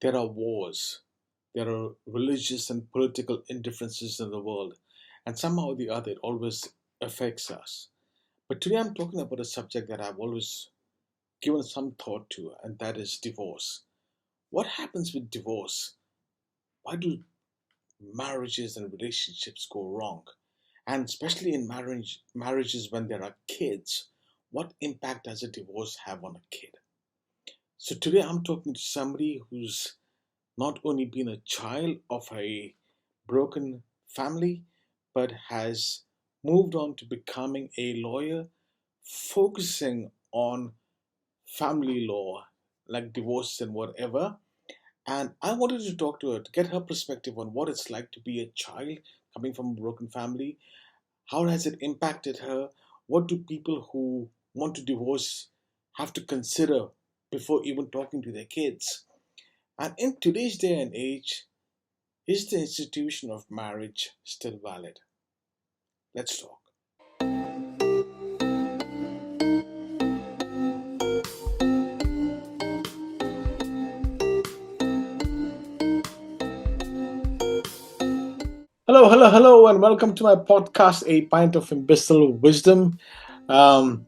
There are wars, there are religious and political indifferences in the world, and somehow or the other it always affects us. But today I'm talking about a subject that I've always given some thought to, and that is divorce. What happens with divorce? Why do marriages and relationships go wrong? And especially in marriages when there are kids, what impact does a divorce have on a kid? So today I'm talking to somebody who's not only been a child of a broken family, but has moved on to becoming a lawyer focusing on family law, like divorce and whatever. And I wanted to talk to her to get her perspective on what it's like to be a child coming from a broken family. How has it impacted her? What do people who want to divorce have to consider before even talking to their kids? And in today's day and age, is the institution of marriage still valid? Let's talk. Hello, hello, hello, and welcome to my podcast, A Pint of Imbecile Wisdom. Um,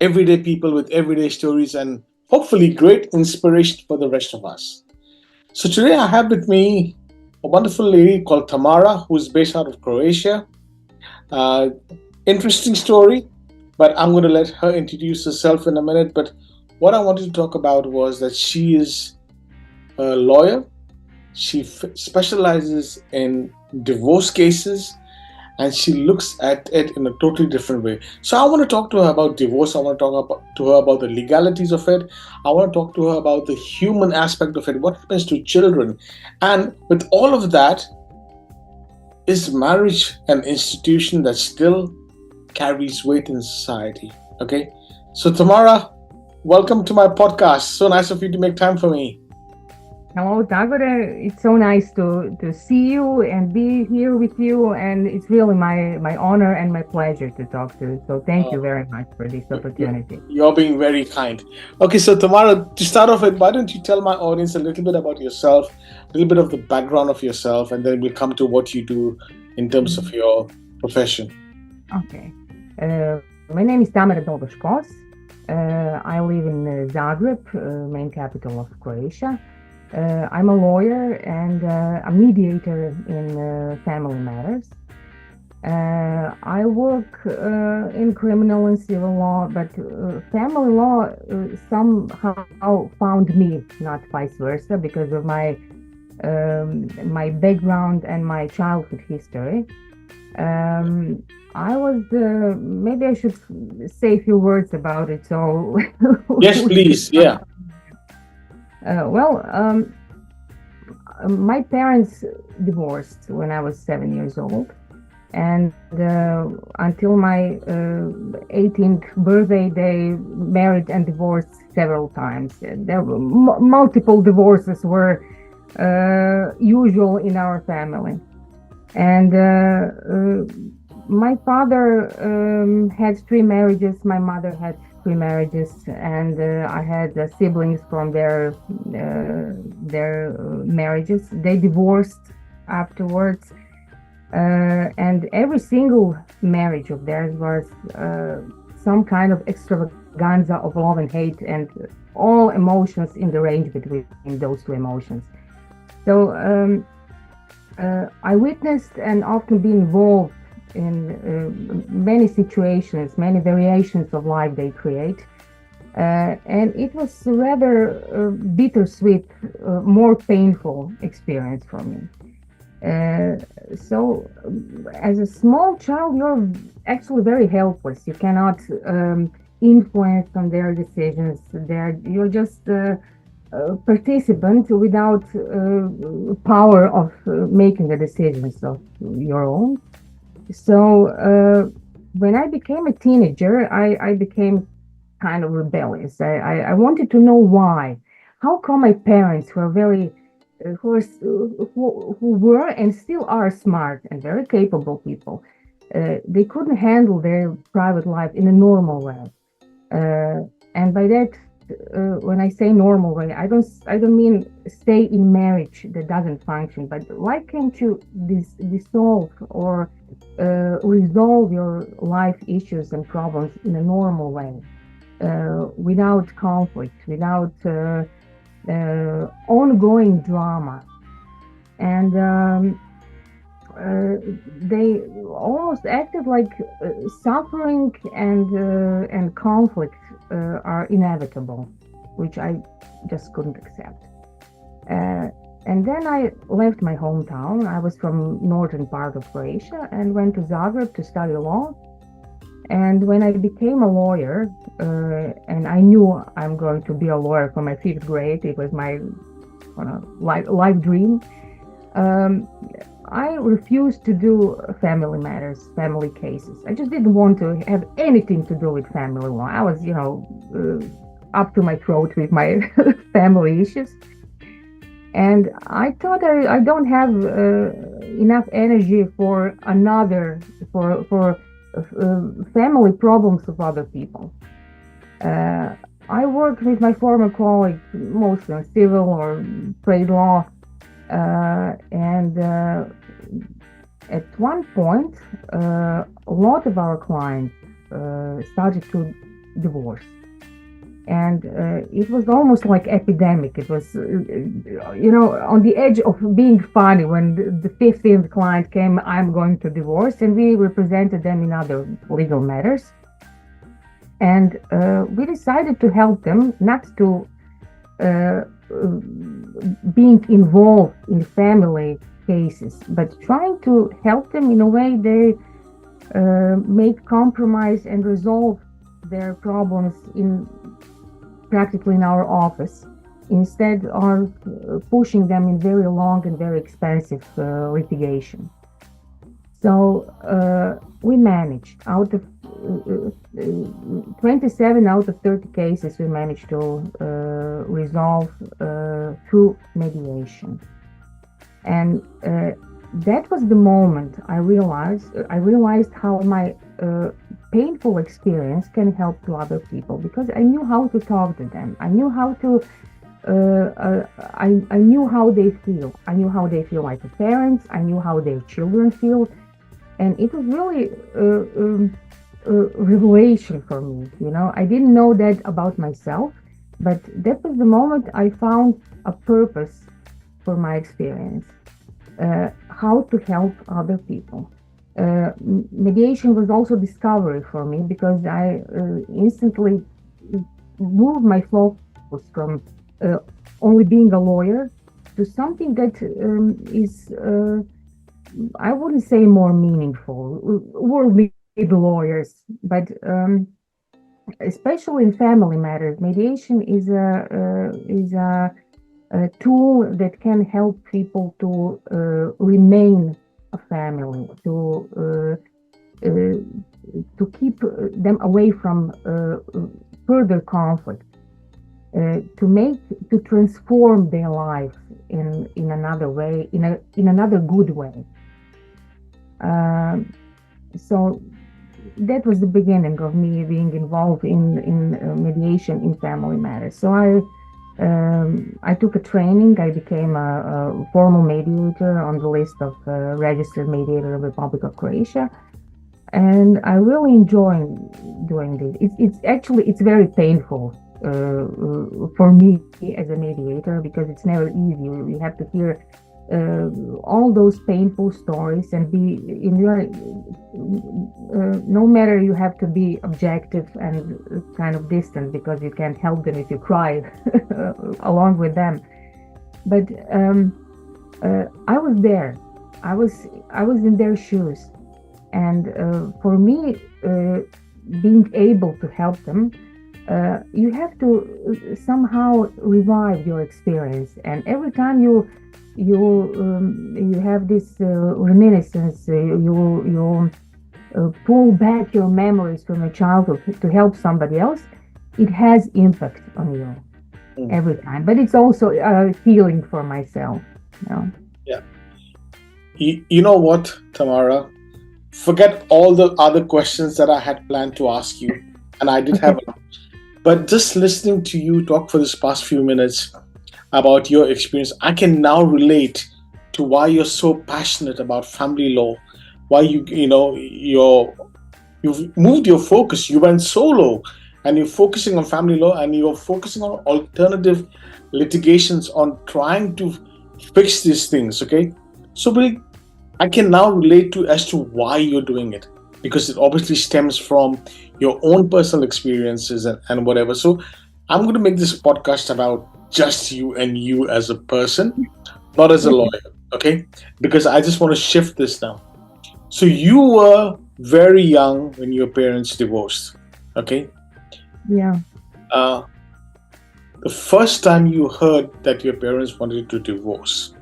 Everyday people with everyday stories and hopefully great inspiration for the rest of us. So today I have with me a wonderful lady called Tamara, who is based out of Croatia. Uh, Interesting story, but I'm going to let her introduce herself in a minute. But what I wanted to talk about was that she is a lawyer. She specializes in divorce cases and she looks at it in a totally different way. So I want to talk to her about divorce. I want to talk to her about the legalities of it. I want to talk to her about the human aspect of it. What happens to children? And with all of that, is marriage an institution that still carries weight in society? Okay. So Tamara, welcome to my podcast. So nice of you to make time for me. Hello, Tagore. It's so nice to see you and be here with you, and it's really my honor and my pleasure to talk to you. So thank Uh, you very much for this opportunity. you're being very kind. Okay, so Tamara, to start off with, why don't you tell my audience a little bit about yourself, a little bit of the background of yourself, and then we'll come to what you do in terms of Mhm. your profession. Okay. My name is Tamara Dolgoš-Kos. I live in Zagreb, main capital of Croatia. I'm a lawyer and a mediator in family matters. I work in criminal and civil law, but family law somehow found me, not vice versa, because of my background and my childhood history. Um, I was maybe I should say a few words about it. So Yes, we could please. Yeah. well, my parents divorced when I was 7 years old. And until my 18th birthday, they married and divorced several times. There were multiple divorces were usual in our family. And my father had three marriages. My mother had three marriages, and I had siblings from their marriages. They divorced afterwards, and every single marriage of theirs was some kind of extravaganza of love and hate, and all emotions in the range between those two emotions. So I witnessed and often been involved in many situations, many variations of life they create. And it was rather bittersweet, more painful experience for me. Uh, so, as a small child, you're actually very helpless. You cannot influence on their decisions. You're just participant without power of making the decisions of your own. So when I became a teenager, I became kind of rebellious. I wanted to know why. How come my parents, who are very, who were and still are smart and very capable people, they couldn't handle their private life in a normal way. And by that, when I say normal way, I don't mean stay in marriage that doesn't function, but why can't you dissolve or resolve your life issues and problems in a normal way, without conflict, without ongoing drama? And they almost acted like suffering and conflict are inevitable, which I just couldn't accept. And then I left my hometown. I was from northern part of Croatia and went to Zagreb to study law. And when I became a lawyer, and I knew I'm going to be a lawyer from my fifth grade, it was my life dream. I refused to do family matters, family cases. I just didn't want to have anything to do with family law. I was, up to my throat with my family issues. And I thought I don't have enough energy for family problems of other people. I worked with my former colleague mostly on civil or trade law, and at one point, a lot of our clients started to divorce. And it was almost like epidemic. It was, on the edge of being funny when the 15th client came, I'm going to divorce, and we represented them in other legal matters. And we decided to help them, not to being involved in family cases, but trying to help them in a way they make compromise and resolve their problems practically in our office, instead of pushing them in very long and very expensive litigation. So we managed, out of 27 out of 30 cases, we managed to resolve through mediation. And that was the moment I realized how my painful experience can help to other people, because I knew how to talk to them. I knew how to I knew how they feel. I knew how they feel like the parents. I knew how their children feel, and it was really a revelation for me. I didn't know that about myself, but that was the moment I found a purpose for my experience, how to help other people. Mediation was also discovery for me, because I instantly moved my focus from only being a lawyer to something that is, I wouldn't say more meaningful. We'll need lawyers, but especially in family matters, mediation is a tool that can help people to remain a family, to keep them away from further conflict, to transform their life in another way, in another good way. So that was the beginning of me being involved in mediation in family matters. So I took a training. I became a formal mediator on the list of registered mediator of the Republic of Croatia, and I really enjoy doing this. It's very painful for me as a mediator, because it's never easy. You have to hear all those painful stories and be in your no matter, you have to be objective and kind of distant, because you can't help them if you cry along with them. But I was there. I was in their shoes, and for me, being able to help them, you have to somehow revive your experience. And every time you have this reminiscence, you pull back your memories from your childhood to help somebody else, it has impact on you every time. But it's also healing for myself. Yeah. You know what, Tamara? Forget all the other questions that I had planned to ask you, and I did have. But just listening to you talk for this past few minutes about your experience, I can now relate to why you're so passionate about family law, why you've moved your focus, you went solo, and you're focusing on family law, and you're focusing on alternative litigations on trying to fix these things. Okay, so Billy, I can now relate to as to why you're doing it, because it obviously stems from your own personal experiences and whatever. So I'm going to make this podcast about just you and you as a person, not as a Okay. lawyer. Okay, because I just want to shift this now. So you were very young when your parents divorced. Okay, Yeah. uh, the first time you heard that your parents wanted to divorce,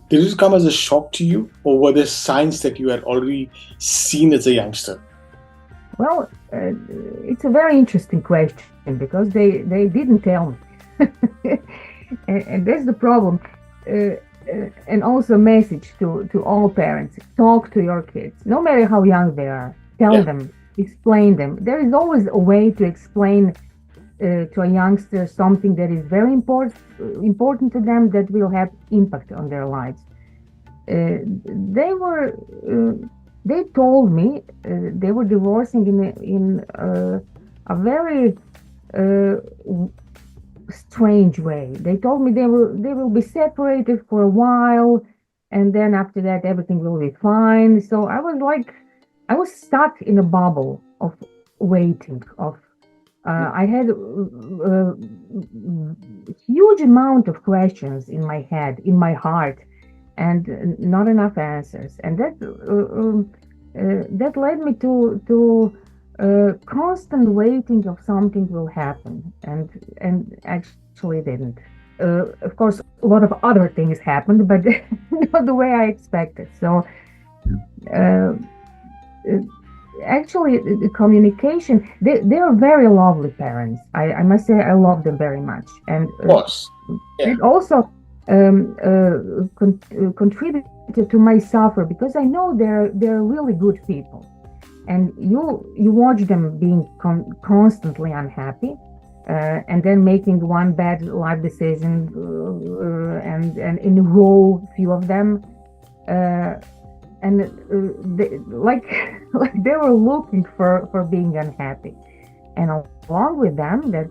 did it come as a shock to you, or were there signs that you had already seen as a youngster? Well, it's a very interesting question because they didn't tell me, and that's the problem. And also a message to all parents: talk to your kids, no matter how young they are. Tell Yeah, them, explain them. There is always a way to explain to a youngster something that is very important to them that will have impact on their lives. They were they told me they were divorcing in a very uh, strange way. They told me they will be separated for a while, and then after that everything will be fine. So I was stuck in a bubble of waiting. I had huge amount of questions in my head, in my heart, and not enough answers, and that led me to constant waiting of something will happen, and actually didn't. Of course, a lot of other things happened, but not the way I expected. So uh, uh, actually, the communication, they are very lovely parents. I must say I love them very much, and of course. Yeah, it also contributed to my suffer because I know they're really good people, and you watch them being constantly unhappy, and then making one bad life decision, and in a row, few of them, uh, and like like they were looking for being unhappy, and along with them, that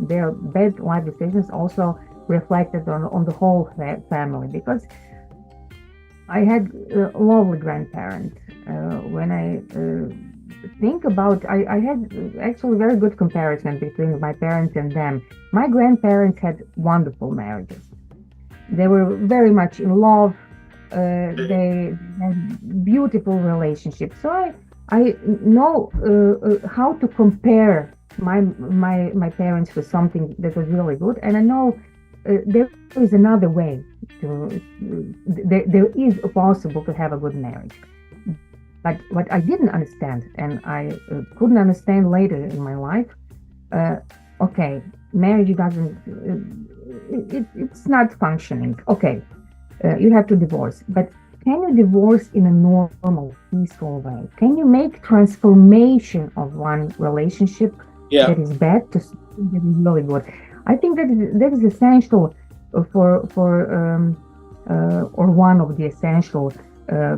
their bad life decisions also reflected on the whole family, because I had a lovely grandparent. When I think about, I had actually very good comparison between my parents and them. My grandparents had wonderful marriages. They were very much in love. They had beautiful relationships. So I know how to compare my parents to something that was really good, and I know there is another way to. There is possible to have a good marriage. But what I didn't understand, and I couldn't understand later in my life, uh, okay, marriage doesn't, it's not functioning. Okay, you have to divorce, but can you divorce in a normal, peaceful way? Can you make transformation of one relationship yeah, that is bad to something that is really good? I think that is essential or one of the essential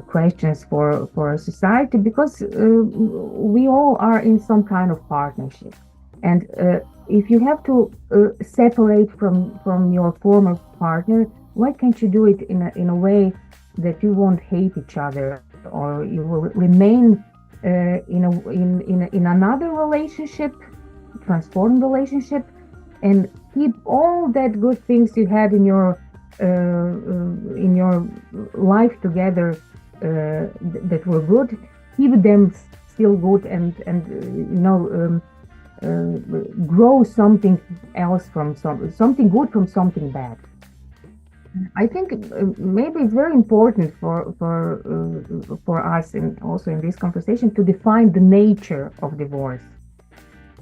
questions for society, because we all are in some kind of partnership, and if you have to separate from your former partner, why can't you do it in a way that you won't hate each other, or you will remain in another relationship, transform relationship, and keep all that good things you had in your life together, that were good, keep them still good, and grow something else from something good from something bad. I think maybe it's very important for us, and also in this conversation, to define the nature of divorce.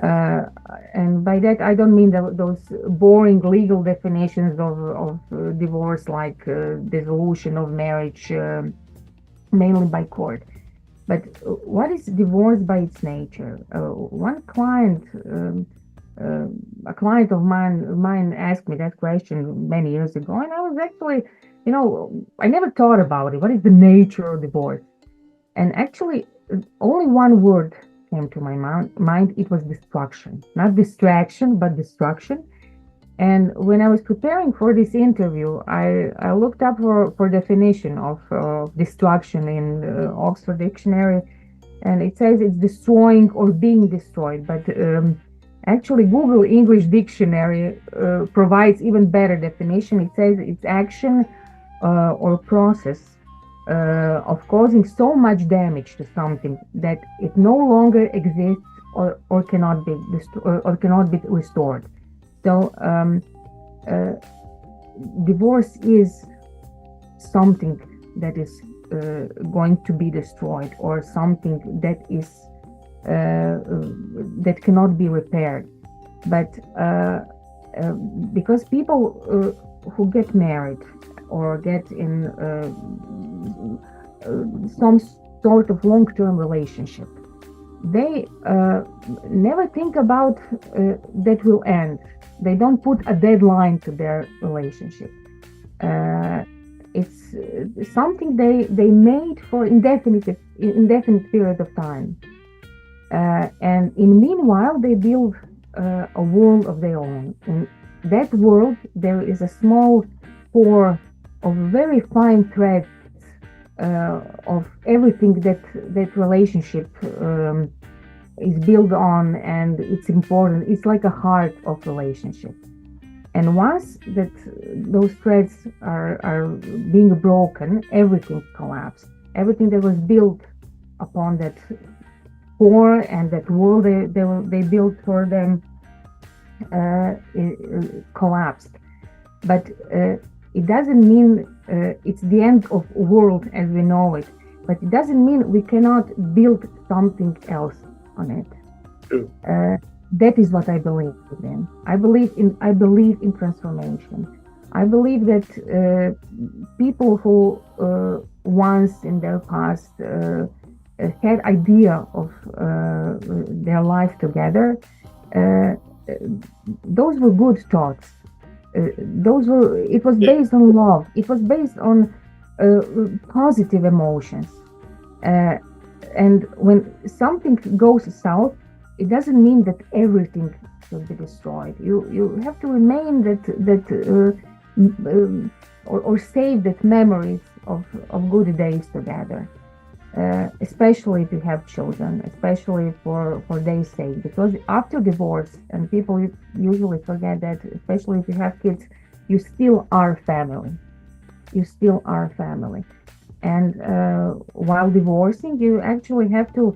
Uh, and by that, I don't mean those boring legal definitions of divorce, like dissolution of marriage, mainly by court. But what is divorce by its nature? One client a client of mine asked me that question many years ago, and I was actually, I never thought about it. What is the nature of divorce? And actually, only one word came to my mind. It was destruction, not distraction, but destruction. And when I was preparing for this interview, I looked up for definition of destruction in Oxford Dictionary, and it says it's destroying or being destroyed. But actually, Google English Dictionary provides even better definition. It says it's action or process of causing so much damage to something that it no longer exists or cannot be or cannot be restored. So uh, divorce is something that is going to be destroyed, or something that is that cannot be repaired. But because people who get married or get in some sort of long-term relationship, they never think about that will end. They don't put a deadline to their relationship. It's something they made for indefinite period of time. And in meanwhile, they build a world of their own. In that world, there is a small core of very fine threads of everything that relationship is built on, and it's important. It's like a heart of relationship. And once that those threads are being broken, everything collapses. Everything that was built upon that core and that world they built for them collapsed. But it doesn't mean it's the end of world as we know it. But it doesn't mean we cannot build something else on it. True. That is what I believe in. I believe in transformation. I believe that people who once in their past had idea of their life together, those were good thoughts. It was based on love. It was based on positive emotions. And when something goes south, it doesn't mean that everything should be destroyed. You have to remain or save that memories of good days together. Especially if you have children, especially for their sake, because after divorce, and people usually forget that, especially if you have kids, you still are family. You still are family. And while divorcing, you actually have to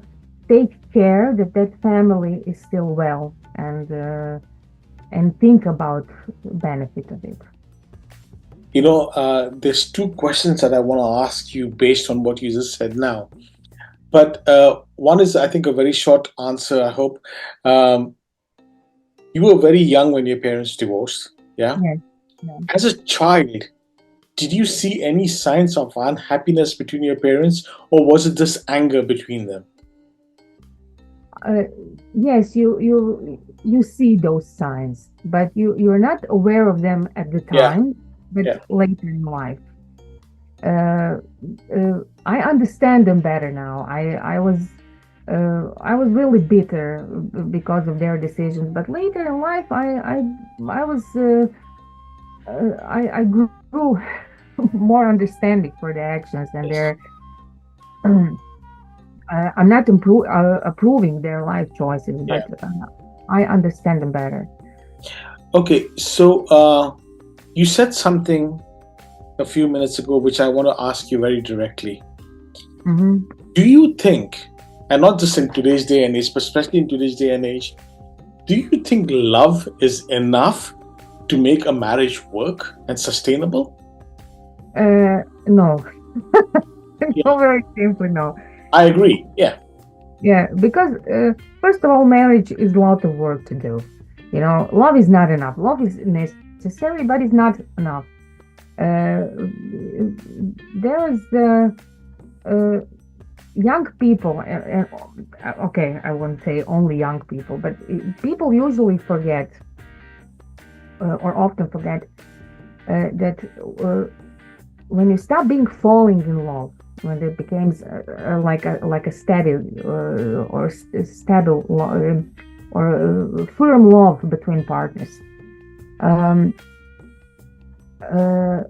take care that family is still well, and think about the benefit of it. There's two questions that I want to ask you based on what you just said now. But one is, I think, a very short answer, I hope. You were very young when your parents divorced, yeah? Yes. Yeah. As a child, did you see any signs of unhappiness between your parents, or was it just anger between them? Yes, you see those signs, but you're not aware of them at the Yeah, time, but yeah. later in life. I understand them better now. I was really bitter because of their decisions, but later in life, I was I grew more understanding for their actions and Yes. their. I'm not approving their life choices, Yeah. but I understand them better. Okay, so you said something a few minutes ago, which I want to ask you very directly. Hmm. Do you think, and not just in today's day and age, but especially in today's day and age, do you think love is enough to make a marriage work and sustainable? No, Yeah, no, very simply no. I agree. Yeah, Yeah, because first of all, marriage is a lot of work to do. Love is not enough. Love is necessary, but it's not enough. There is young people, okay, I won't say only young people, but people usually forget or often forget that when you stop being falling in love, when it becomes like a steady or stable or firm love between partners, um, uh,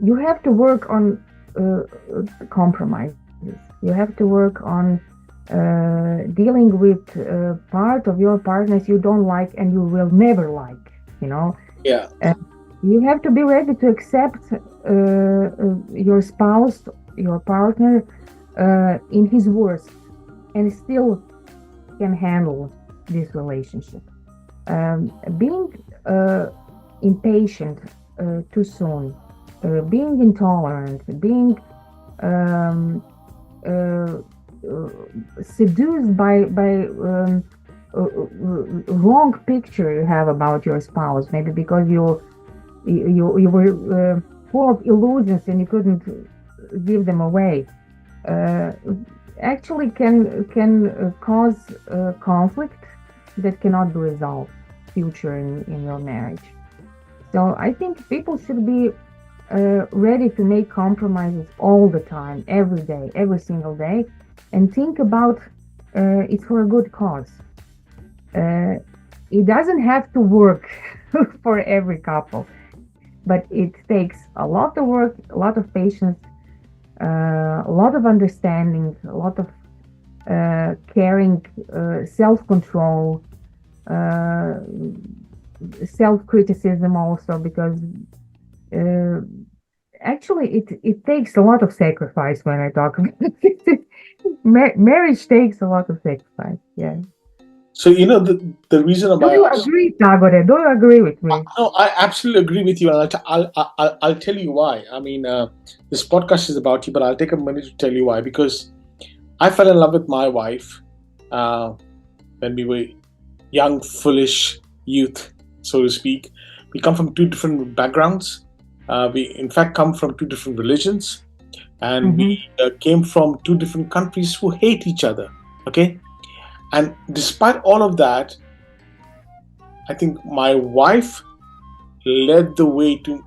you have to work on compromises. You have to work on dealing with part of your partners you don't like and you will never like. You know, Yeah. uh, you have to be ready to accept your spouse, your partner, in his worst, and still can handle this relationship. Being impatient too soon, being intolerant, being um, uh, uh, seduced by wrong picture you have about your spouse, maybe because you were full of illusions and you couldn't give them away. Uh, Actually, can cause conflict that cannot be resolved future in your marriage. So I think people should be ready to make compromises all the time, every day, every single day, and think about it's for a good cause. Uh, it doesn't have to work for every couple, but it takes a lot of work, a lot of patience, a lot of understanding, a lot of caring, self-control, uh, self-criticism also, because uh, actually it takes a lot of sacrifice when I talk about it. Marriage takes a lot of sacrifice. Yeah. So the reason Do why you agree, Tagore? Do you agree with me? no, I absolutely agree with you, and I'll tell you why. I mean, this podcast is about you, but I'll take a minute to tell you why. Because I fell in love with my wife uh, when we were young, foolish youth, so to speak. We come from two different backgrounds. We, in fact, come from two different religions, and we Mm-hmm. came from two different countries who hate each other. Okay, and despite all of that, I think my wife led the way to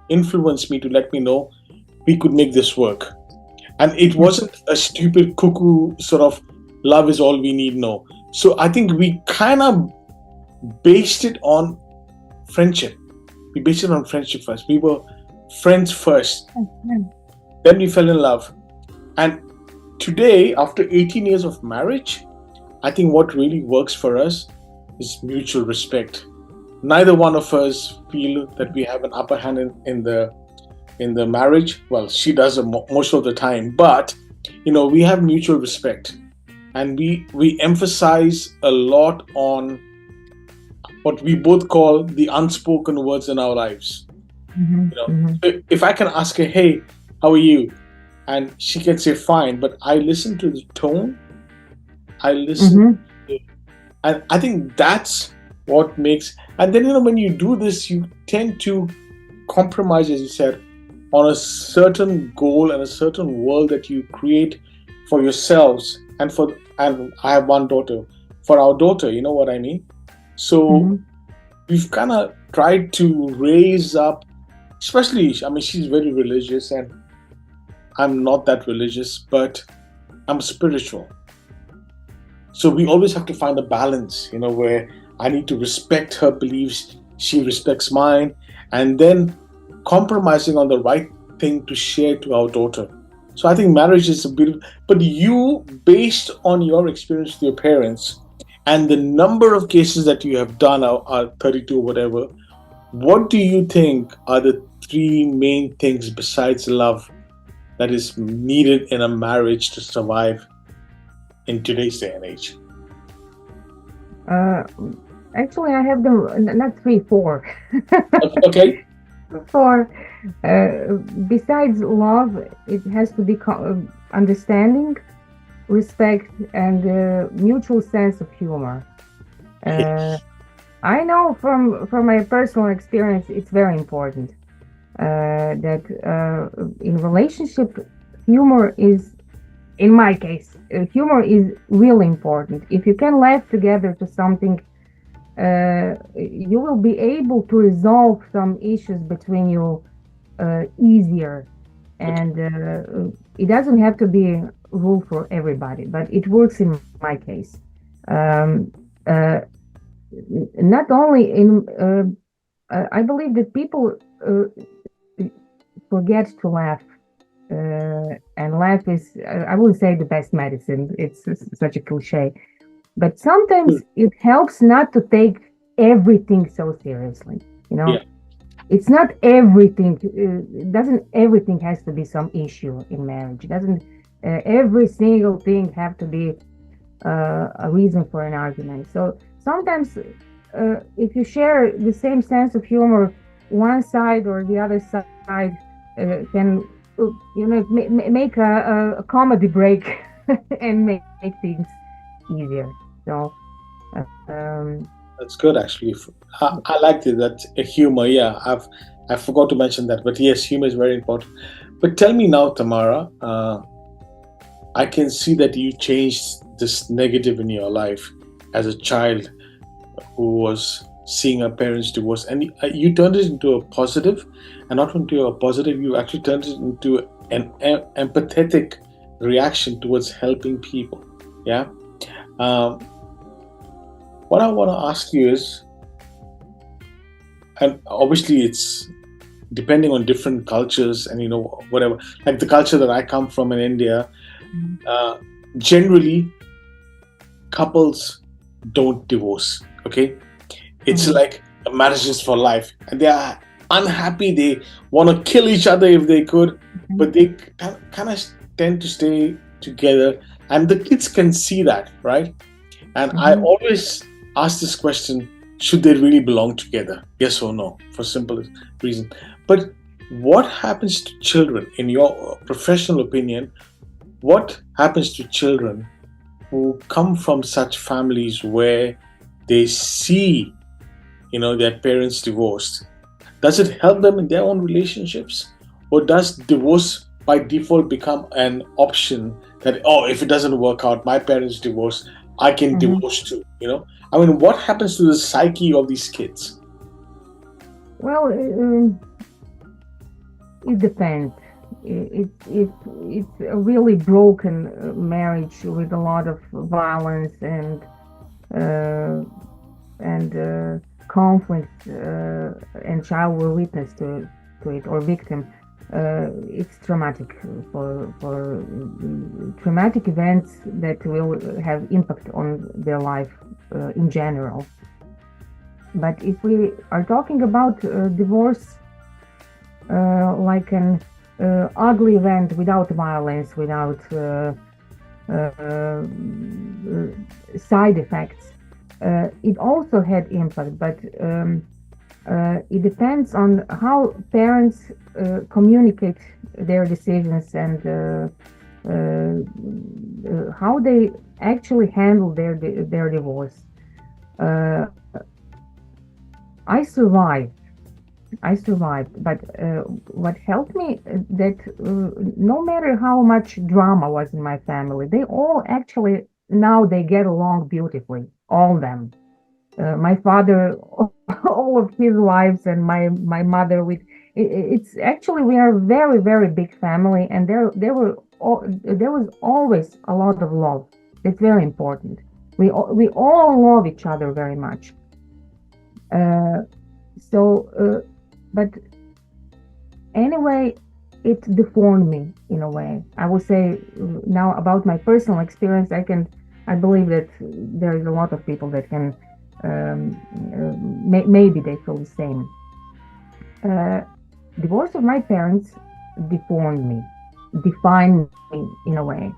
influence me to let me know we could make this work. And it wasn't a stupid cuckoo sort of love is all we need, no. So I think we kind of based it on friendship. We based it on friendship first. We were friends first. Then we fell in love. And today, after 18 years of marriage, I think what really works for us is mutual respect. Neither one of us feel that we have an upper hand in the marriage. Well, she does most of the time, but we have mutual respect, and we emphasize a lot on what we both call the unspoken words in our lives. Mm-hmm. Mm-hmm. If I can ask her, "Hey, how are you?" and she can say fine, but I listen to the tone, I listen, Mm-hmm. and I think that's what makes. And then when you do this, you tend to compromise, as you said, on a certain goal and a certain world that you create for yourselves and I have one daughter, for our daughter, you know what I mean. So Mm-hmm. we've kind of tried to raise up, especially, I mean, she's very religious and I'm not that religious, but I'm spiritual. So we always have to find a balance, where I need to respect her beliefs, she respects mine, and then compromising on the right thing to share to our daughter. So I think marriage is a beautiful, but you, based on your experience with your parents and the number of cases that you have done, are 32 or whatever, what do you think are the three main things besides love that is needed in a marriage to survive in today's day and age? Uh, Actually, I have them not three, four. Okay. Four. Besides love, it has to be understanding, respect, and mutual sense of humor. Uh, Yes. I know from my personal experience, it's very important that in relationship, humor is, in my case, humor is really important. If you can laugh together to something, you will be able to resolve some issues between you easier. Okay. And it doesn't have to be a rule for everybody, but it works in my case. Um, uh, Not only in, I believe that people forget to laugh. And laugh is, I wouldn't say the best medicine. It's such a cliche. But Hmm. sometimes it helps not to take everything so seriously. You Yeah. know, it's not everything. It doesn't everything has to be some issue in marriage. It doesn't every single thing have to be a reason for an argument. So sometimes, if you share the same sense of humor, one side or the other side can, make a comedy break and make things easier. So, um, That's good, actually. I liked it. That humor. Yeah, I forgot to mention that, but yes, humor is very important. But tell me now, Tamara. I can see that you changed this negative in your life as a child who was seeing her parents divorce, and you turned it into a positive, and not into a positive. You actually turned it into an empathetic reaction towards helping people. Yeah. Um, what I want to ask you is, and obviously it's depending on different cultures, and whatever. Like the culture that I come from in India, uh, generally couples don't divorce. Okay, it's mhm, like a marriage is for life, and they are unhappy. They want to kill each other if they could, mhm, but they kind of tend to stay together, and the kids can see that, right? And I mhm. always ask this question: should they really belong together? Yes or no? For simple reason. But what happens to children, in your professional opinion? What happens to children who come from such families where they see, their parents divorced? Does it help them in their own relationships, or does divorce by default become an option that, oh, if it doesn't work out, my parents divorced, I can Mhm. divorce too? I mean, what happens to the psyche of these kids? Well, it depends. It's a really broken marriage with a lot of violence uh, and conflict, and child will witness to it or victim. It's traumatic for traumatic events that will have impact on their life in general. But if we are talking about divorce, like an ugly event without violence, without uh, side effects. It also had impact, but it depends on how parents communicate their decisions and how they actually handle their divorce. Uh, I survived. I survived, but what helped me that no matter how much drama was in my family, they all actually now they get along beautifully, all of them. My father, all of his wives, and my mother. It's actually we are a very very big family, and there was always a lot of love. It's very important. We all love each other very much. Uh, but anyway, it deformed me in a way. I will say now about my personal experience. I believe that there is a lot of people that can, maybe they feel the same. Uh, Divorce of my parents deformed me, defined me in a way.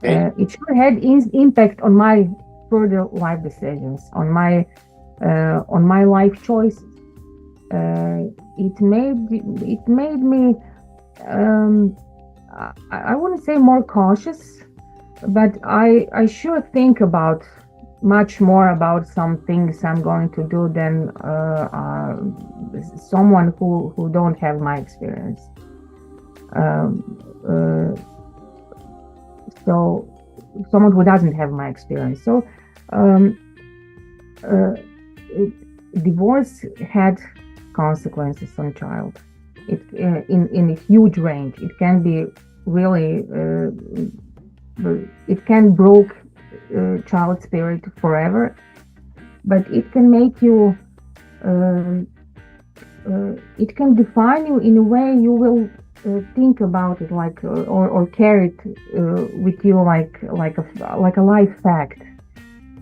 Okay. It sure had impact on my further life decisions, on my life choices. It made me, um, I wouldn't say more cautious, but I sure think about much more about some things I'm going to do than someone who don't have my experience. Um, uh, So someone who doesn't have my experience. So um, uh, divorce had consequences on child. It in a huge range. It can be really it can broke child spirit forever, but it can make you uh, it can define you in a way you will think about it like or carry it with you like a life fact.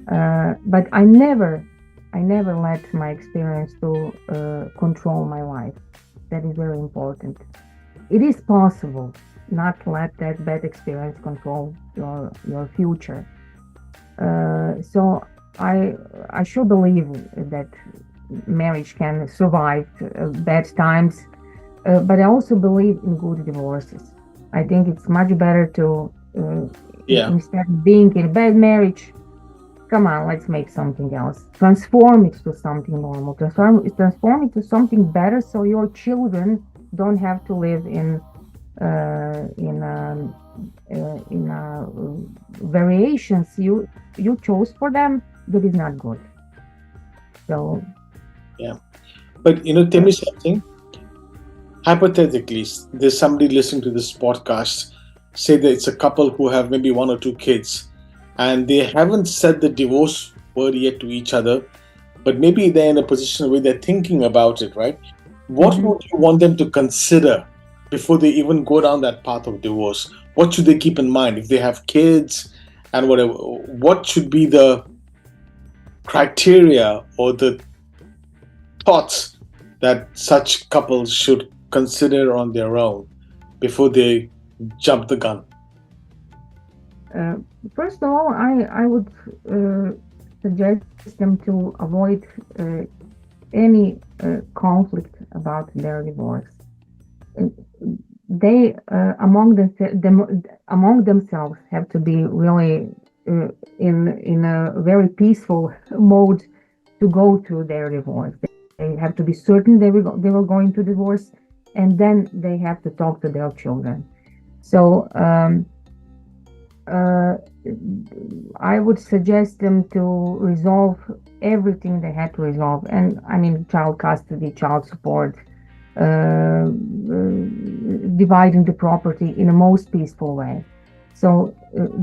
But I never let my experience to control my life. That is very important. It is possible not to let that bad experience control your future. So I should believe that marriage can survive bad times, but I also believe in good divorces. I think it's much better to Yeah. instead of being in a bad marriage, come on, let's make something else. Transform it to something normal. Transform it to something better, so your children don't have to live in uh, in um, variations you chose for them that is not good. So Yeah. But tell uh, me something. Hypothetically, there's somebody listening to this podcast. Say that it's a couple who have maybe one or two kids, and they haven't said the divorce word yet to each other, but maybe they're in a position where they're thinking about it, right? What mhm. would you want them to consider before they even go down that path of divorce? What should they keep in mind if they have kids and whatever? What should be the criteria or the thoughts that such couples should consider on their own before they jump the gun? uh, First of all, I would uh, suggest them to avoid any conflict about their divorce. Uh, they among themselves have to be really in a very peaceful mode to go through their divorce. They have to be certain they were going to divorce, and then they have to talk to their children. So uh, I would suggest them to resolve everything they had to resolve, and I mean child custody, child support, dividing the property in a most peaceful way. So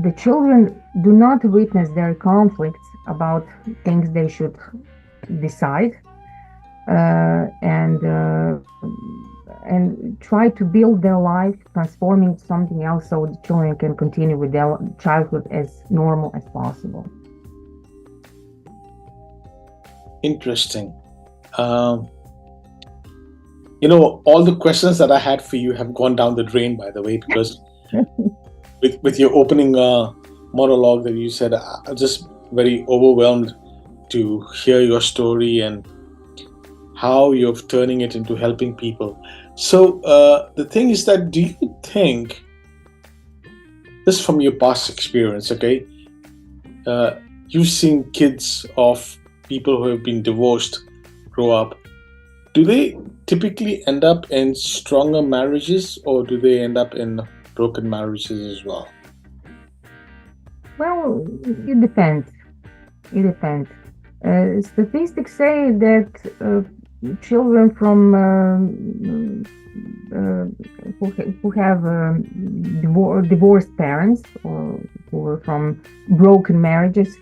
the children do not witness their conflicts about things they should decide, and try to build their life, transforming something else, so the children can continue with their childhood as normal as possible. Interesting. Um, all the questions that I had for you have gone down the drain, by the way, because with your opening monologue that you said, I'm just very overwhelmed to hear your story and how you're turning it into helping people. So the thing is that, do you think, just from your past experience, okay, uh, you've seen kids of people who have been divorced grow up. Do they typically end up in stronger marriages, or do they end up in broken marriages as well? Well, it depends. It depends. Statistics say that children from uh, who have divorced parents, or who are from broken marriages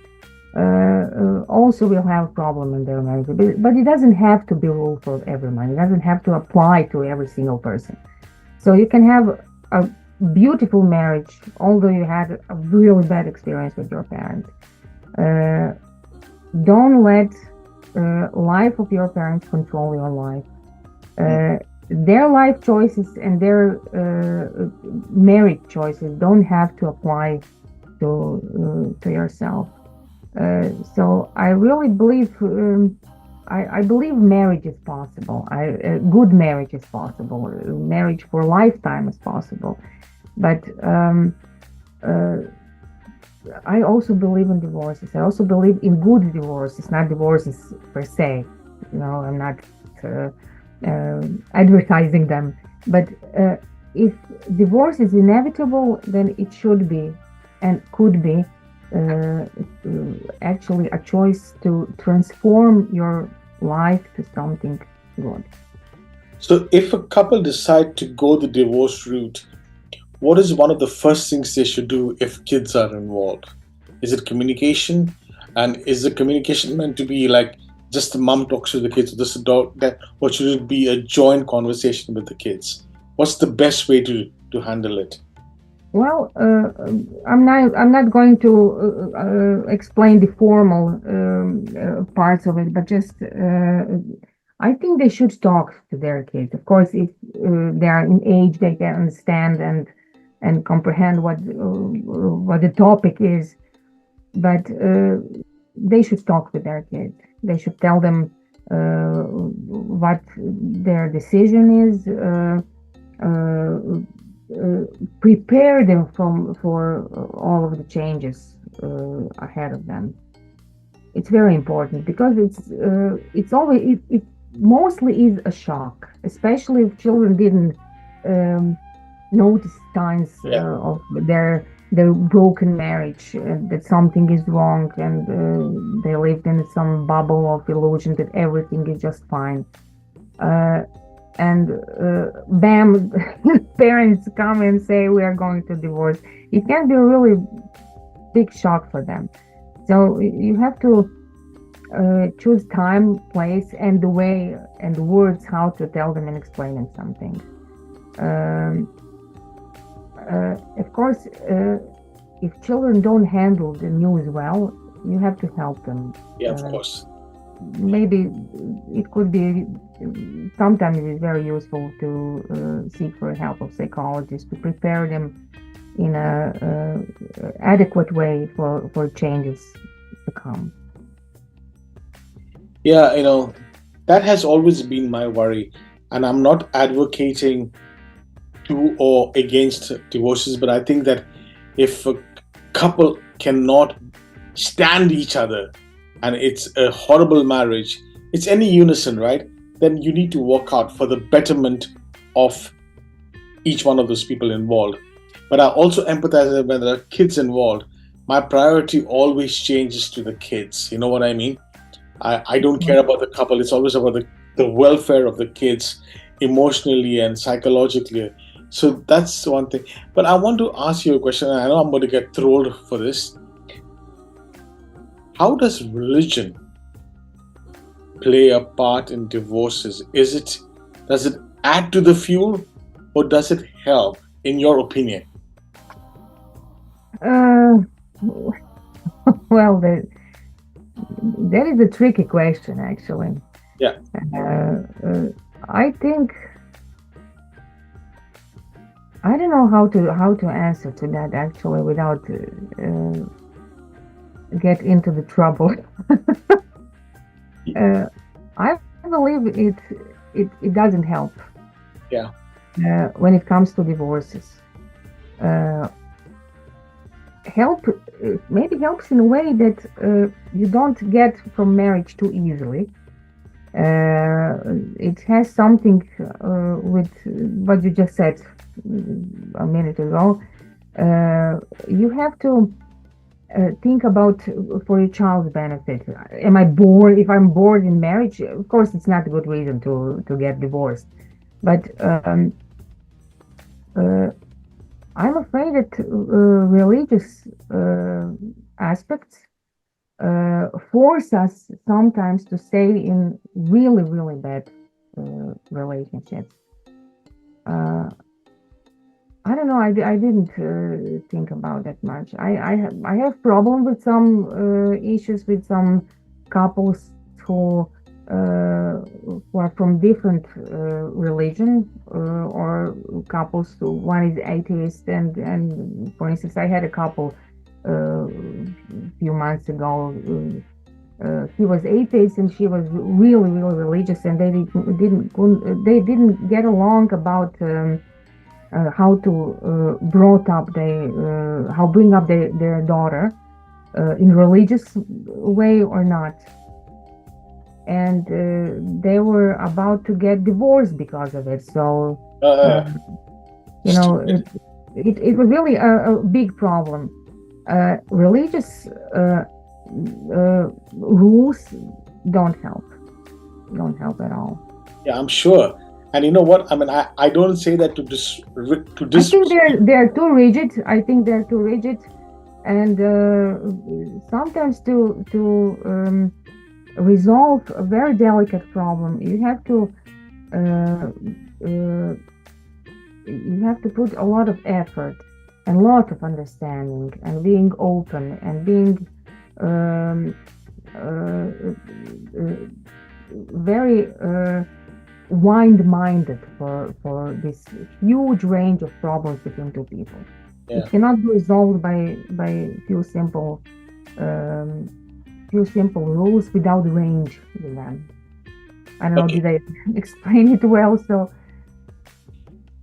also will have a problem in their marriage. But it doesn't have to be rule for everyone. It doesn't have to apply to every single person. So you can have a beautiful marriage, although you had a really bad experience with your parents. Uh, don't let life of your parents control your life. Their life choices and their marriage choices don't have to apply to yourself. So I really believe I believe marriage is possible. Good marriage is possible. Marriage for a lifetime is possible. But uh, I also believe in divorces. I also believe in good divorces, not divorces per se. I'm not uh, advertising them. But if divorce is inevitable, then it should be. and could be uh, actually a choice to transform your life to something good. So, if a couple decide to go the divorce route, what is one of the first things they should do if kids are involved? Is it communication? And is the communication meant to be like just the mom talks to the kids, or just a dog, that, or should it be a joint conversation with the kids? What's the best way to handle it? Well, I'm not going to explain the formal parts of it, but just I think they should talk to their kids. Of course, if they are in age, they can understand and comprehend what the topic is. But they should talk with their kids. They should tell them what their decision is. Uh, Prepare them for all of the changes ahead of them. It's very important because it's always it mostly is a shock, especially if children didn't um, notice signs Yeah. of their broken marriage, that something is wrong, and they lived in some bubble of illusion that everything is just fine. Uh, and bam, parents come and say we are going to divorce. It can be a really big shock for them. So you have to choose time, place, and the way and the words how to tell them and explain them something. Um, of course, if children don't handle the news well, you have to help them. Yeah, of course. Maybe it could be, sometimes it's very useful to seek for help of psychologists to prepare them in a adequate way for changes to come. Yeah, that has always been my worry. And I'm not advocating to or against divorces, but I think that if a couple cannot stand each other and it's a horrible marriage, it's any unison, right? Then you need to work out for the betterment of each one of those people involved. But I also empathize that when there are kids involved, my priority always changes to the kids. You know what I mean? I don't care about the couple. It's always about the welfare of the kids emotionally and psychologically. So that's one thing. But I want to ask you a question. I know I'm going to get trolled for this. How does religion play a part in divorces? Does it add to the fuel or does it help, in your opinion? Uh, well, that is a tricky question, actually. Yeah. I think I don't know how to answer to that actually without get into the trouble. I believe it doesn't help. Yeah. When it comes to divorces, help maybe helps in a way that you don't get from marriage too easily. It has something with what you just said a minute ago. You have to think about for your child's benefit. Am I bored? If I'm bored in marriage, of course, it's not a good reason to get divorced. But I'm afraid that religious aspects force us sometimes to stay in really, really bad relationships. I don't know. I didn't think about that much. I have problem with some issues with some couples who are from different religion, or couples who one is atheist, and for instance, I had a couple a few months ago. He was atheist and she was really, really religious, and they didn't get along about how to brought up how bring up their daughter in religious way or not, and they were about to get divorced because of it. So you know, it was really a big problem. Religious rules don't help, don't help at all. Yeah, I'm sure. And you know what? I mean, I don't say that to I think disrespect. they're too rigid. I think they're too rigid, and sometimes to resolve a very delicate problem, uh, uh, you have to put a lot of effort and a lot of understanding and being open and being um, very wide-minded for this huge range of problems between two people. Yeah. It cannot be resolved by um, few simple rules without range with them. I don't know, Okay. did I explain it well? So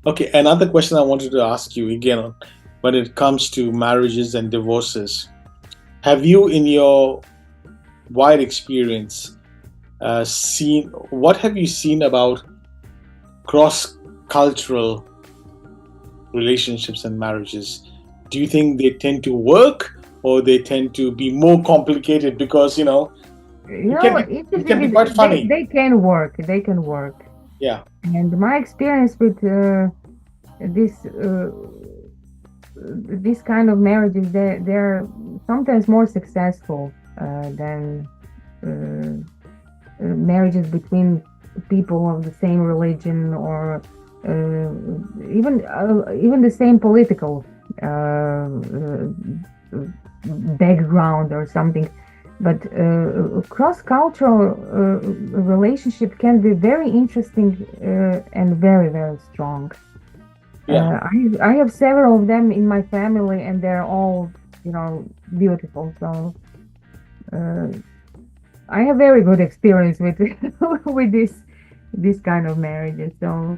Okay. Another question I wanted to ask you again, when it comes to marriages and divorces, have you, in your wide experience, seen what have you seen about cross-cultural relationships and marriages? Do you think they tend to work or they tend to be more complicated? Because you it can know, be it can interesting be is quite funny. they can work. They can work. Yeah. And my experience with this this kind of marriages, they're sometimes more successful than marriages between people of the same religion or even the same political background or something. But cross-cultural relationship can be very interesting and very, very strong. Yeah. I have several of them in my family, and they're all, beautiful. So uh, I have very good experience with with this kind of marriages. So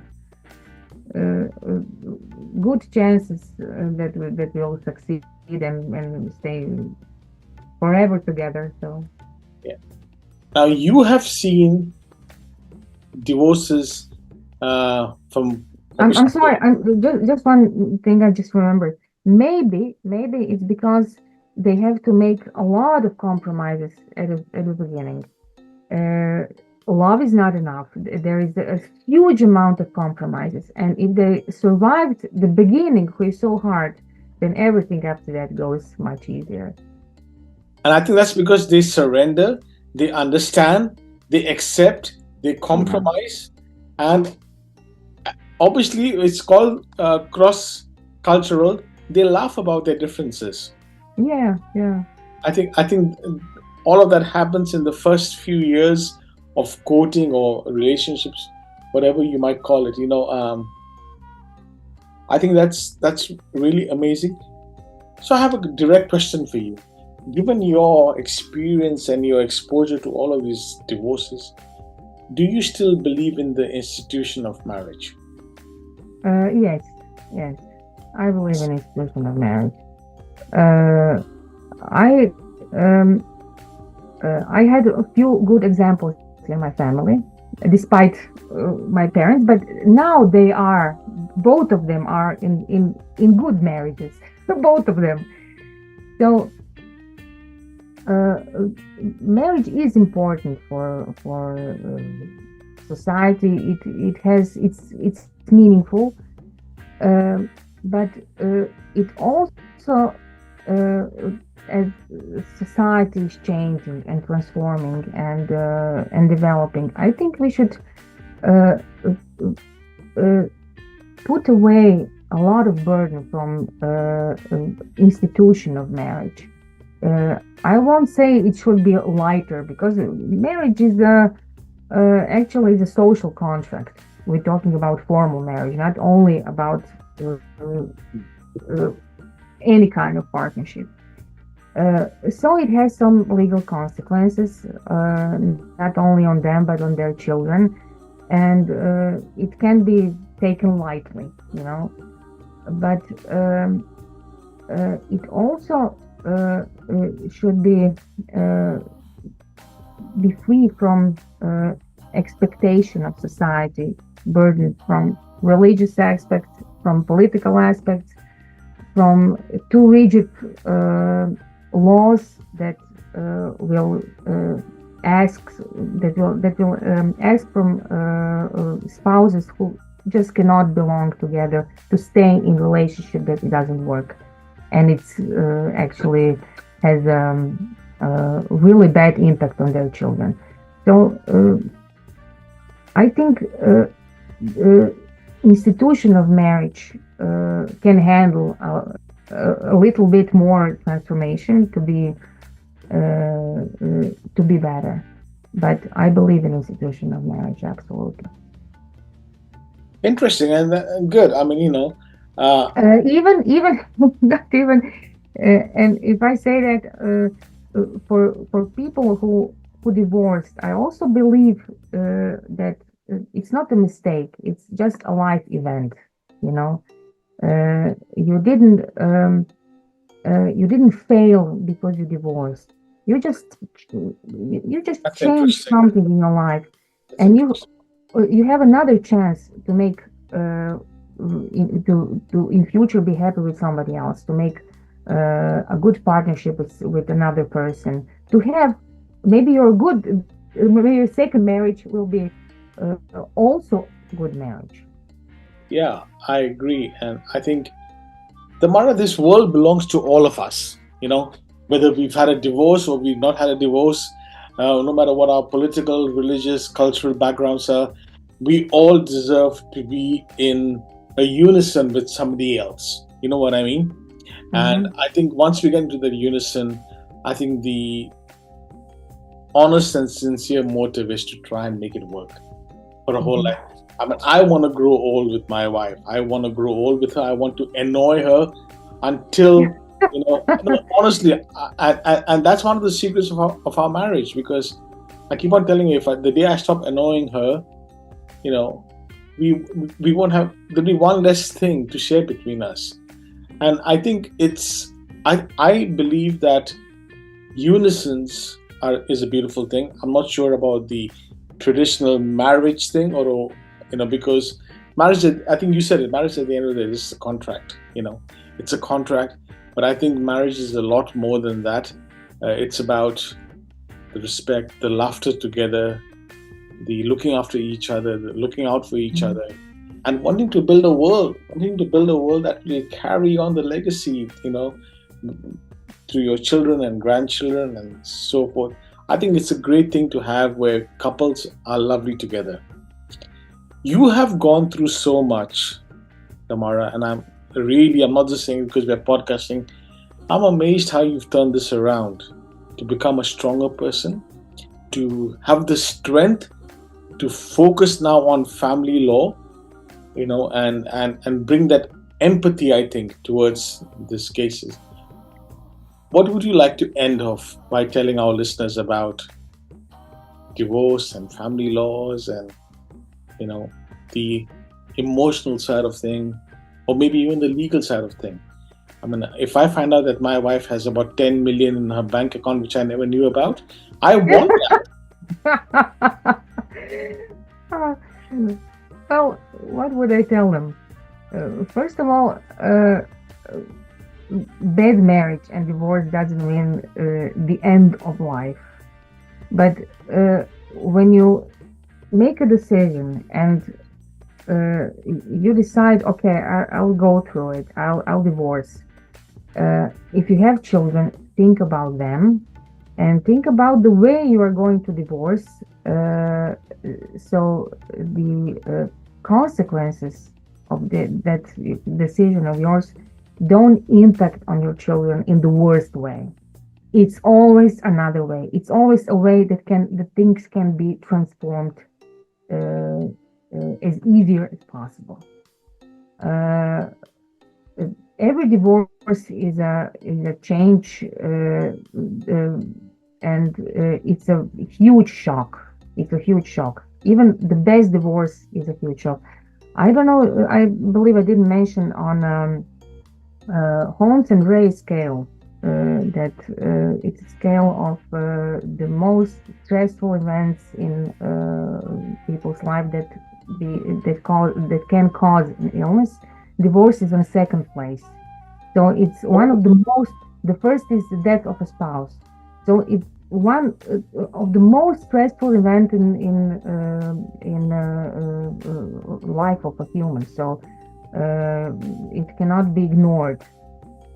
good chances that we'll succeed and stay forever together. So Yeah. Now you have seen divorces from, okay, I'm so sorry. Just one thing I just remembered. Maybe it's because they have to make a lot of compromises at the beginning. Uh, Love is not enough. There is a huge amount of compromises, and if they survived the beginning, which is so hard, then everything after that goes much easier. and I think that's because they surrender, they understand, they accept, they Yeah, compromise, and obviously it's called cross cultural. They laugh about their differences. yeah, yeah. I think all of that happens in the first few years of courting or relationships, whatever you might call it. I think that's really amazing. So I have a direct question for you. Given your experience and your exposure to all of these divorces, do you still believe in the institution of marriage? Yes, yes. I believe in institution of marriage. Uh, I I had a few good examples in my family, despite my parents. But now they are, both of them are in good marriages, both of them. So uh, marriage is important for society. It has it's meaningful, um, but it also as society is changing and transforming and developing, I think we should uh, uh, put away a lot of burden from institution of marriage. I won't say it should be lighter, because marriage is actually is a social contract. We're talking about formal marriage, not only about uh, any kind of partnership. So it has some legal consequences, not only on them but on their children, and it can be taken lightly, But it also should be free from expectation of society, burden from religious aspects, from political aspects. from too rigid laws that will ask ask from spouses who just cannot belong together to stay in relationship that it doesn't work, and it's actually has really bad impact on their children. So I think institution of marriage can handle a little bit more transformation to be better. But I believe in institution of marriage, absolutely. Interesting and good. I mean, uh, Even not even, and if I say that for people who divorced, I also believe that it's not a mistake. It's just a life event. You know, you didn't fail because you divorced. You just that's changed interesting. something in your life, That's and interesting. you have another chance to make to in future be happy with somebody else, to make a good partnership with another person, to have maybe maybe your second marriage will be also good marriage. Yeah, I agree, and I think the matter this world belongs to all of us. Whether we've had a divorce or we've not had a divorce, no matter what our political, religious, cultural backgrounds are, we all deserve to be in a unison with somebody else. You know what I mean? And Mm-hmm. I think once we get into the unison, I think the honest and sincere motive is to try and make it work for a whole Mm-hmm. life. I mean, I want to grow old with my wife. I want to grow old with her. I want to annoy her until, no, honestly, and that's one of the secrets of our marriage, because I keep on telling you, the day I stop annoying her, you know, we we won't have, there'll be one less thing to share between us. And I think I believe that unisons is a beautiful thing. I'm not sure about the traditional marriage thing, or because marriage, I think you said it, marriage at the end of the day, this is a contract. It's a contract, but I think marriage is a lot more than that. It's about the respect, the laughter together, the looking after each other, the looking out for each Mm-hmm. other, and wanting to build a world that will carry on the legacy, to your children and grandchildren and so forth. I think it's a great thing to have where couples are lovely together. You have gone through so much, Tamara, and I'm not just saying it because we're podcasting. I'm amazed how you've turned this around to become a stronger person, to have the strength to focus now on family law, and bring that empathy, I think, towards these cases. What would you like to end off by telling our listeners about divorce and family laws and, you know, the emotional side of thing, or maybe even the legal side of thing? I mean, if I find out that my wife has about 10 million in her bank account, which I never knew about, I want that. Well, what would I tell them? First of all, bad marriage and divorce doesn't mean the end of life. But when you make a decision and you decide, okay, I'll go through it, I'll divorce. If you have children, think about them and think about the way you are going to divorce. So the consequences of that decision of yours don't impact on your children in the worst way. It's always another way. It's always a way that things can be transformed uh, as easier as possible. Uh, every divorce is a change, and it's a huge shock. It's a huge shock. Even the best divorce is a huge shock. I don't know. I believe I didn't mention on Holmes and Ray scale that it's a scale of the most stressful events in people's life that can cause an illness. Divorce is on second place. So it's one of the most. The first is the death of a spouse. So it's one of the most stressful event in life of a human. So it cannot be ignored.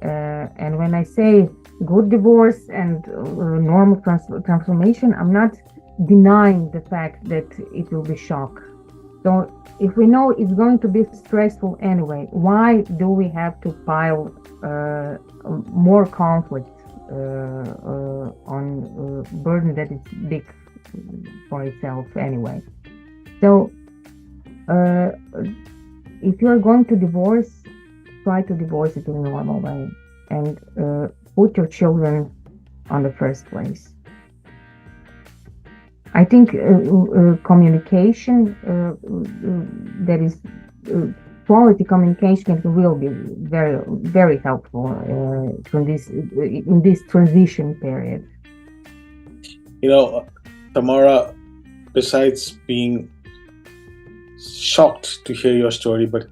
And when I say good divorce and normal transformation, I'm not denying the fact that it will be shock. So if we know it's going to be stressful anyway, why do we have to pile more conflict on burden that is big for itself anyway? So if you're going to divorce, try to divorce it in a normal way and put your children on the first place. I think communication, that is quality communication, will be very, very helpful in this transition period. Tamara, besides being shocked to hear your story, but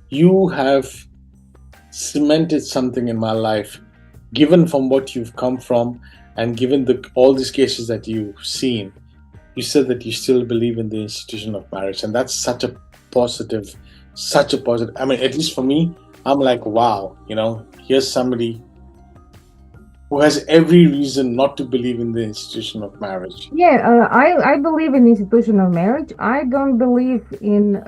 you have cemented something in my life, given from what you've come from and given all these cases that you've seen. You said that you still believe in the institution of marriage, and that's such a positive. I mean, at least for me, I'm like, wow, here's somebody who has every reason not to believe in the institution of marriage. Yeah, I believe in the institution of marriage. I don't believe in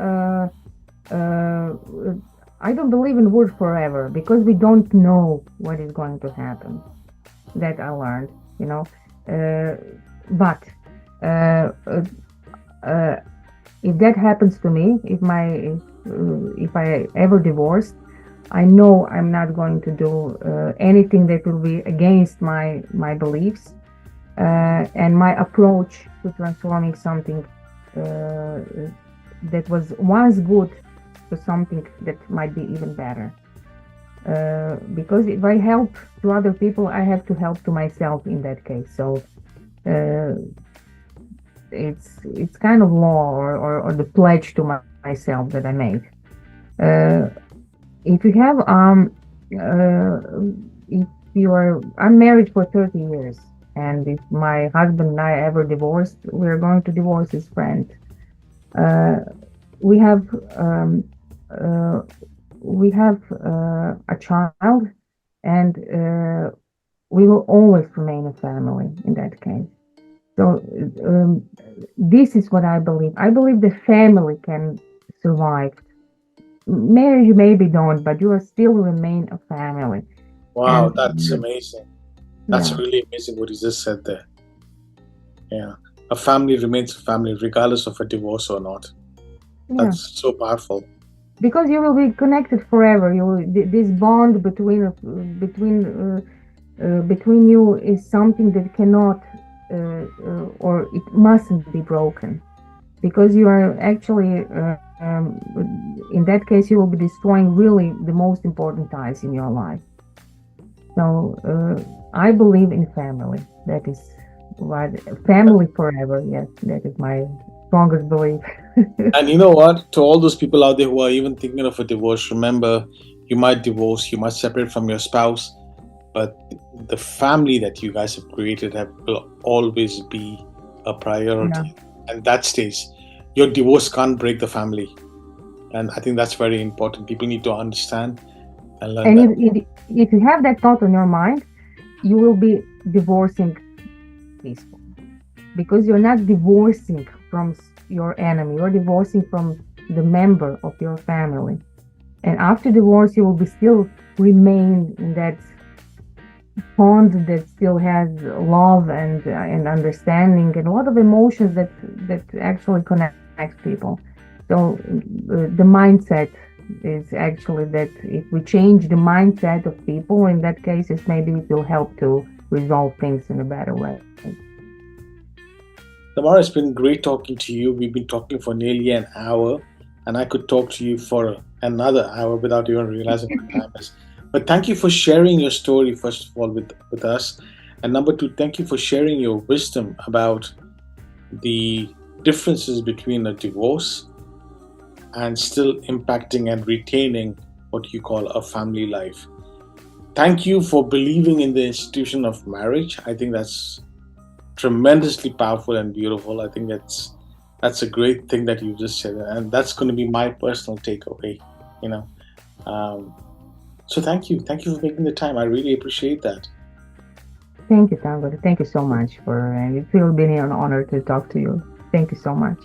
word forever, because we don't know what is going to happen. That I learned, but if that happens to me, if I ever divorced, I know I'm not going to do anything that will be against my beliefs and my approach to transforming something that was once good to something that might be even better. Because if I help to other people, I have to help to myself in that case. So it's kind of law or the pledge to myself that I made. If you have I'm married for 30 years, and if my husband and I ever divorced, we're going to divorce his friend. We have a child, and we will always remain a family in that case. So this is what I believe. I believe the family can survive. Marriage maybe don't, but you will still remain a family. Wow, and that's amazing. That's really amazing what you just said there. Yeah, a family remains a family regardless of a divorce or not. That's so powerful. Because you will be connected forever. This bond between you is something that cannot or it mustn't be broken, because you are actually in that case you will be destroying really the most important ties in your life. So I believe in family. That is what family forever. Yes, that is my strongest belief. And you know what? To all those people out there who are even thinking of a divorce, remember, you might divorce, you might separate from your spouse, but the family that you guys have created will always be a priority. And that stays. Your divorce can't break the family. And I think that's very important. People need to understand and learn that. And if you have that thought on your mind, you will be divorcing peacefully, because you're not divorcing from your enemy, you're divorcing from the member of your family. And after divorce, you will be still remain in that bond that still has love and understanding and a lot of emotions that actually connect people. So the mindset is actually that if we change the mindset of people, in that case, maybe it will help to resolve things in a better way. Tamara, it's been great talking to you. We've been talking for nearly an hour, and I could talk to you for another hour without even realizing what time is. But thank you for sharing your story, first of all, with us. And number two, thank you for sharing your wisdom about the differences between a divorce and still impacting and retaining what you call a family life. thank you for believing in the institution of marriage. I think that's tremendously powerful and beautiful. I think that's a great thing that you just said, and that's going to be my personal takeaway. You know, um, so thank you for making the time. I really appreciate that. Thank you, Tango. Thank you so much for, and it will be an honor to talk to you. Thank you so much.